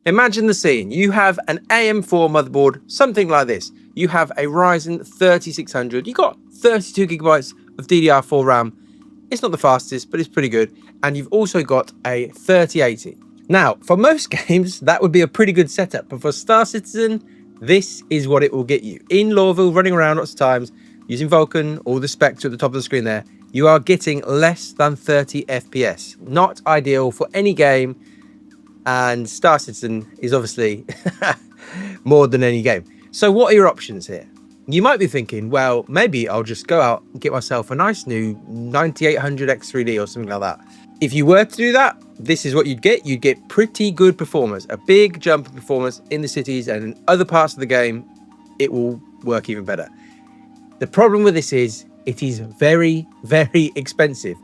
Imagine the scene. You have an AM4 motherboard, something like this. You have a Ryzen 3600. You got 32 gigabytes of DDR4 RAM. It's not the fastest, but it's pretty good. And you've also got a 3080. Now, for most games, that would be a pretty good setup. But for Star Citizen, this is what it will get you. In Lawville, running around lots of times, using Vulkan, all the specs at the top of the screen there, you are getting less than 30 FPS. Not ideal for any game. And Star Citizen is obviously more than any game. So what are your options here? You might be thinking, well, maybe I'll just go out and get myself a nice new 9800 X3D or something like that. If you were to do that, this is what you'd get. You'd get pretty good performance, a big jump in performance in the cities, and in other parts of the game, it will work even better. The problem with this is it is very, very expensive.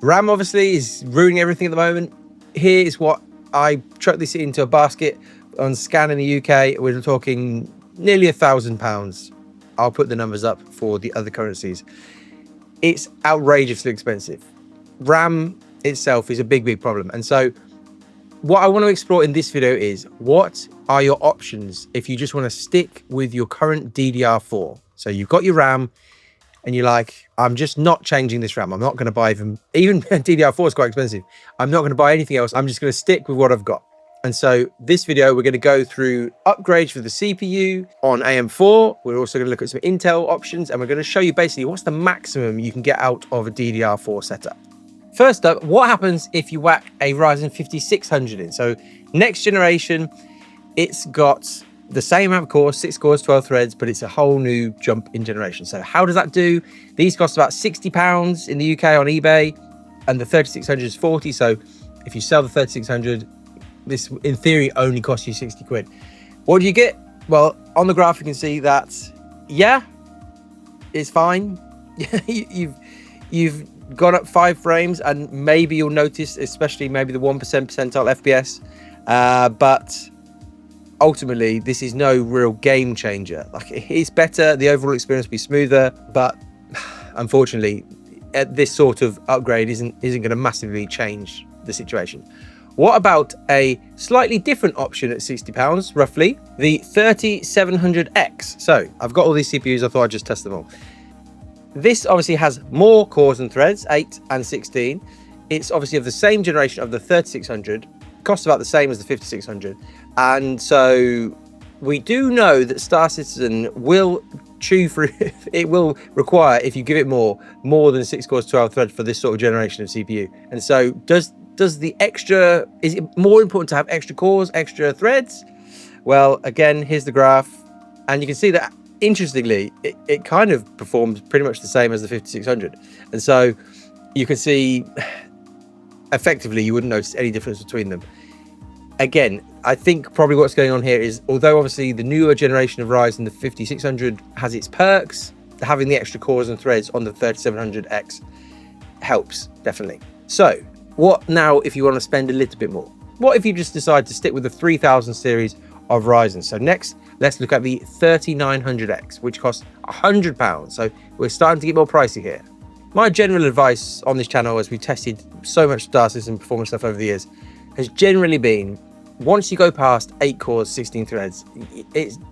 RAM obviously is ruining everything at the moment. Here is what I chucked this into a basket on scan in the UK. We're talking nearly £1,000. I'll put the numbers up for the other currencies. It's outrageously expensive. RAM itself is a big problem. And so what I want to explore in this video is, what are your options if you just want to stick with your current DDR4? So you've got your RAM and you're like, I'm just not changing this RAM. I'm not going to buy even DDR4 is quite expensive. I'm not going to buy anything else. I'm just going to stick with what I've got. And so this video, we're going to go through upgrades for the CPU on AM4. We're also going to look at some Intel options, and we're going to show you basically what's the maximum you can get out of a DDR4 setup. First up, what happens if you whack a Ryzen 5600 in? So next generation, it's got the same amount of cores, 6 cores, 12 threads, but it's a whole new jump in generation. So how does that do? These cost about £60 in the UK on eBay, and the 3600 is 40. So if you sell the 3600, this in theory only costs you 60 quid. What do you get? Well, on the graph you can see that, yeah, it's fine. you've gone up 5 frames, and maybe you'll notice, especially maybe the 1% percentile FPS, but ultimately this is no real game changer. Like, it's better, the overall experience will be smoother, but unfortunately this sort of upgrade isn't going to massively change the situation. What about a slightly different option at £60 roughly, the 3700X? So I've got all these CPUs, I thought I'd just test them all. This obviously has more cores and threads, 8 and 16. It's obviously of the same generation of the 3600, costs about the same as the 5600. And so we do know that Star Citizen will chew through, it will require, if you give it more than 6 cores, 12 threads for this sort of generation of CPU. And so does the extra, is it more important to have extra cores, extra threads? Well, again, here's the graph, and you can see that, interestingly, it kind of performs pretty much the same as the 5600. And so you can see, effectively, you wouldn't notice any difference between them. Again, I think probably what's going on here is, although obviously the newer generation of Ryzen, the 5600, has its perks, having the extra cores and threads on the 3700X helps, definitely. So what now if you want to spend a little bit more? What if you just decide to stick with the 3000 series of Ryzen? So next, let's look at the 3900X, which costs £100. So we're starting to get more pricey here. My general advice on this channel, as we tested so much Star Citizen performance stuff over the years, has generally been, once you go past 8 cores, 16 threads,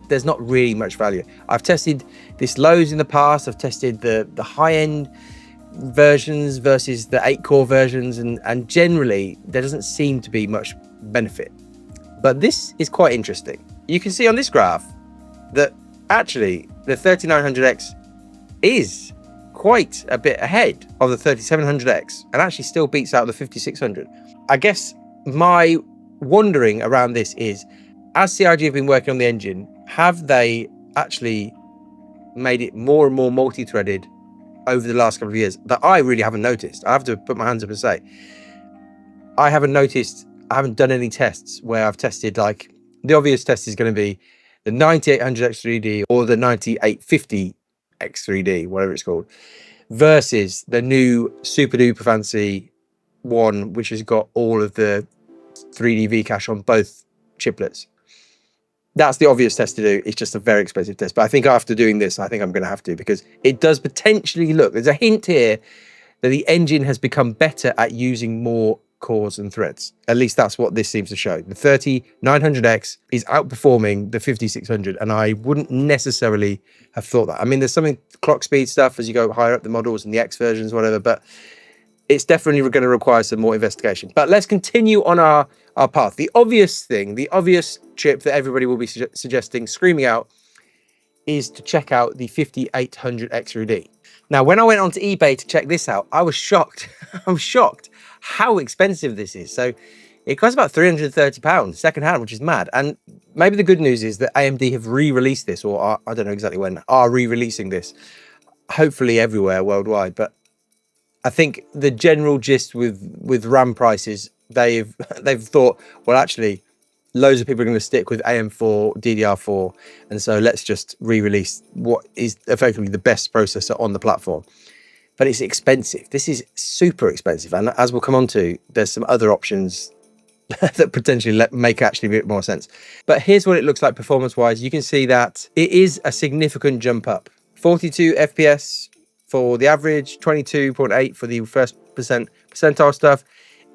there's not really much value. I've tested this loads in the past. I've tested the high-end versions versus the 8-core versions, and generally there doesn't seem to be much benefit. But this is quite interesting. You can see on this graph that actually the 3900X is quite a bit ahead of the 3700X, and actually still beats out the 5600. I guess my wondering around this is, as CIG have been working on the engine, have they actually made it more and more multi-threaded over the last couple of years that I really haven't noticed? I have to put my hands up and say, I haven't noticed. I haven't done any tests where I've tested, like, the obvious test is going to be the 9800 X3D or the 9850 X3D, whatever it's called, versus the new super duper fancy one, which has got all of the 3D V cache on both chiplets. That's the obvious test to do. It's just a very expensive test. But I think after doing this, I think I'm going to have to, because it does potentially look, there's a hint here that the engine has become better at using more cores and threads. At least that's what this seems to show. The 3900X is outperforming the 5600, and I wouldn't necessarily have thought that. I mean, there's something clock speed stuff as you go higher up the models and the X versions, whatever, but it's definitely going to require some more investigation. But let's continue on our path. The obvious thing, the obvious chip that everybody will be suggesting, screaming out, is to check out the 5800 X3D. Now, when I went onto eBay to check this out, I was shocked. I'm shocked how expensive this is. So it costs about £330 secondhand, which is mad. And maybe the good news is that AMD have re-released this, or I don't know exactly when, are re-releasing this, hopefully everywhere worldwide. But I think the general gist with RAM prices, they've thought, well, actually, loads of people are going to stick with AM4, DDR4, and so let's just re-release what is effectively the best processor on the platform. But it's expensive. This is super expensive, and as we'll come on to, there's some other options that potentially make actually a bit more sense. But here's what it looks like performance-wise. You can see that it is a significant jump up. 42 FPS for the average, 22.8 for the first percentile stuff.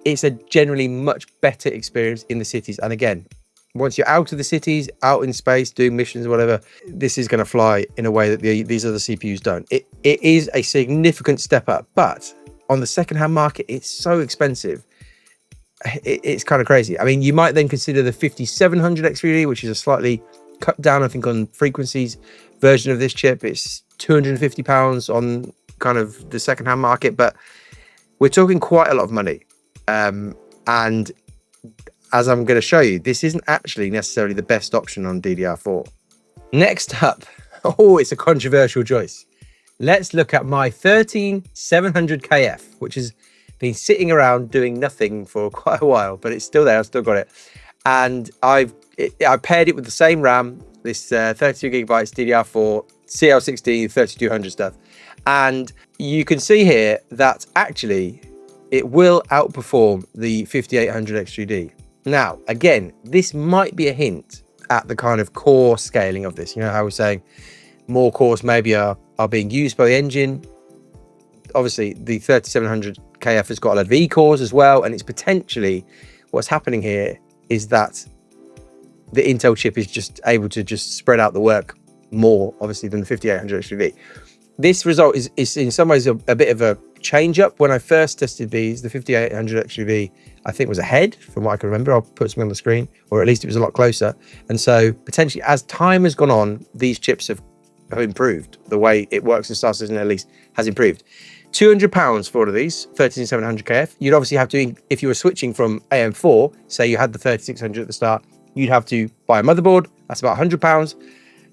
It's a generally much better experience in the cities. And again, once you're out of the cities, out in space, doing missions, whatever, this is going to fly in a way that these other CPUs don't. It is a significant step up, but on the secondhand market, it's so expensive. It's kind of crazy. I mean, you might then consider the 5700 X3D, which is a slightly cut down, I think, on frequencies version of this chip. It's £250 on kind of the secondhand market, but we're talking quite a lot of money. And as I'm going to show you, this isn't actually necessarily the best option on DDR4. Next up, it's a controversial choice. Let's look at my 13700KF, which has been sitting around doing nothing for quite a while, but it's still there. I've still got it. And I paired it with the same RAM, this 32 gigabytes DDR4, CL16, 3200 stuff. And you can see here that actually it will outperform the 5800 X3D. Now, again, this might be a hint at the kind of core scaling of this. You know how we're saying more cores maybe are being used by the engine. Obviously, the 3700KF has got a lot of E cores as well, and it's potentially what's happening here is that the Intel chip is just able to just spread out the work more, obviously, than the 5800 X3D. This result is in some ways a bit of a change up. When I first tested these, the 5800 XUV, I think was ahead from what I can remember. I'll put something on the screen, or at least it was a lot closer. And so potentially as time has gone on, these chips have improved. The way it works in Star Citizen at least has improved. £200 for all of these 13700KF. You'd obviously have to, if you were switching from AM4, say you had the 3600 at the start, you'd have to buy a motherboard. That's about £100.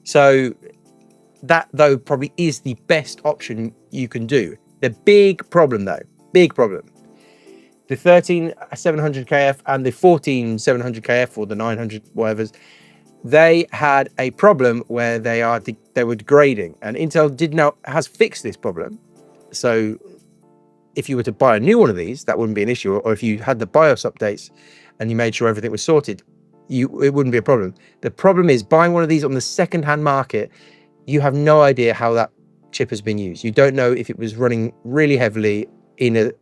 So that, though, probably is the best option you can do. The big problem, though, big problem, the 13700KF and the 14700KF, or the 900 whatever's, they had a problem where they were degrading, and Intel has fixed this problem. So if you were to buy a new one of these, that wouldn't be an issue. Or if you had the BIOS updates and you made sure everything was sorted, it wouldn't be a problem. The problem is buying one of these on the second-hand market, you have no idea how that chip has been used. You don't know if it was running really heavily in a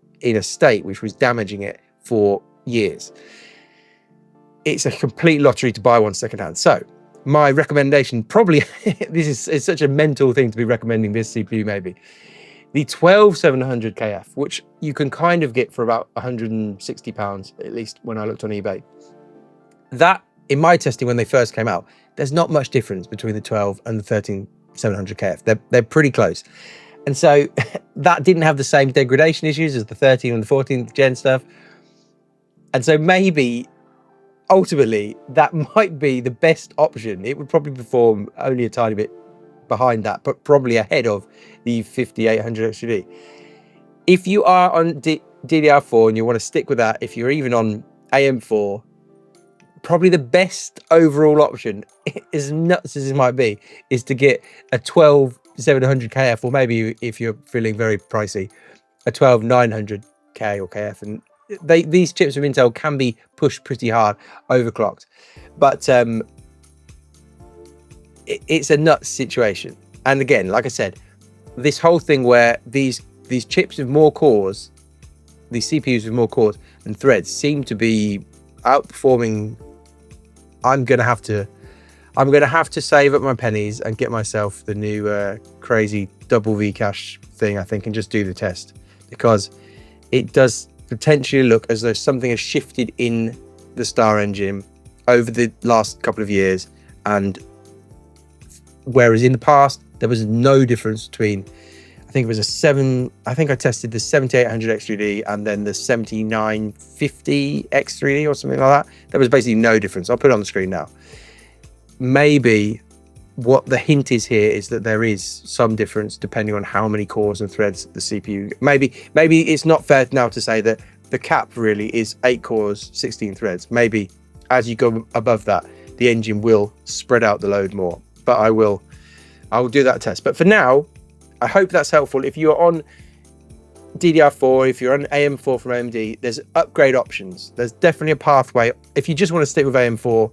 state which was damaging it for years. It's a complete lottery to buy one secondhand. So my recommendation, probably, this is such a mental thing to be recommending this CPU maybe, the 12700KF, which you can kind of get for about £160, at least when I looked on eBay. That, in my testing when they first came out, there's not much difference between the 12 and the 13700KF. They're pretty close. And so that didn't have the same degradation issues as the 13 and the 14th gen stuff. And so maybe ultimately that might be the best option. It would probably perform only a tiny bit behind that, but probably ahead of the 5800 XUV. If you are on DDR4 and you want to stick with that, if you're even on AM4, probably the best overall option, as nuts as it might be, is to get a 12700KF, or maybe if you're feeling very pricey, a 12900K or KF. And these chips from Intel can be pushed pretty hard, overclocked, but it's a nuts situation. And again, like I said, this whole thing where these chips with more cores the CPUs with more cores and threads seem to be outperforming. I'm gonna have to save up my pennies and get myself the new crazy double V cache thing, I think, and just do the test, because it does potentially look as though something has shifted in the Star engine over the last couple of years, and whereas in the past there was no difference between, I think I tested the 7800 X3D and then the 7950 X3D or something like that. There was basically no difference. I'll put it on the screen now. Maybe what the hint is here is that there is some difference depending on how many cores and threads the CPU. Maybe it's not fair now to say that the cap really is 8 cores, 16 threads. Maybe as you go above that, the engine will spread out the load more. But I will do that test. But for now, I hope that's helpful. If you're on DDR4, if you're on AM4 from AMD, there's upgrade options. There's definitely a pathway. If you just want to stick with AM4,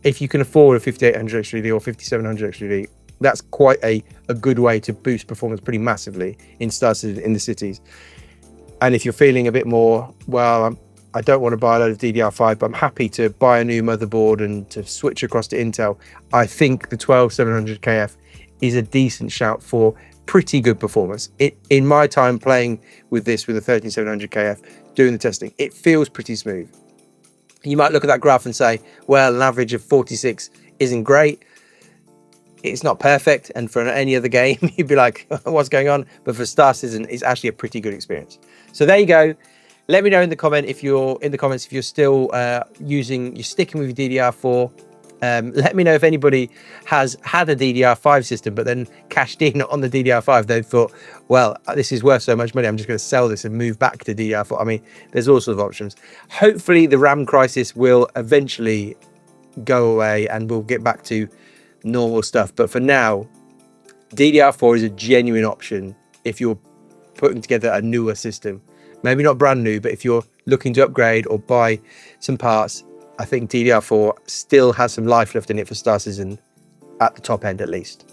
if you can afford a 5800 X3D or 5700 X3D, that's quite a good way to boost performance pretty massively in Star Citizen in the cities. And if you're feeling a bit more, well, I don't want to buy a load of DDR5, but I'm happy to buy a new motherboard and to switch across to Intel, I think the 12700KF is a decent shout for pretty good performance. In my time playing with this with a 13700KF, doing the testing, it feels pretty smooth. You might look at that graph and say, well, an average of 46 isn't great. It's not perfect. And for any other game, you'd be like, what's going on? But for Star Citizen, it's actually a pretty good experience. So there you go. Let me know in the comments if you're still you're sticking with DDR4. Let me know if anybody has had a DDR5 system but then cashed in on the DDR5. They thought, well, this is worth so much money, I'm just going to sell this and move back to DDR4. I mean, there's all sorts of options. Hopefully the RAM crisis will eventually go away and we'll get back to normal stuff. But for now, DDR4 is a genuine option if you're putting together a newer system. Maybe not brand new, but if you're looking to upgrade or buy some parts, I think DDR4 still has some life left in it for Star Citizen at the top end at least.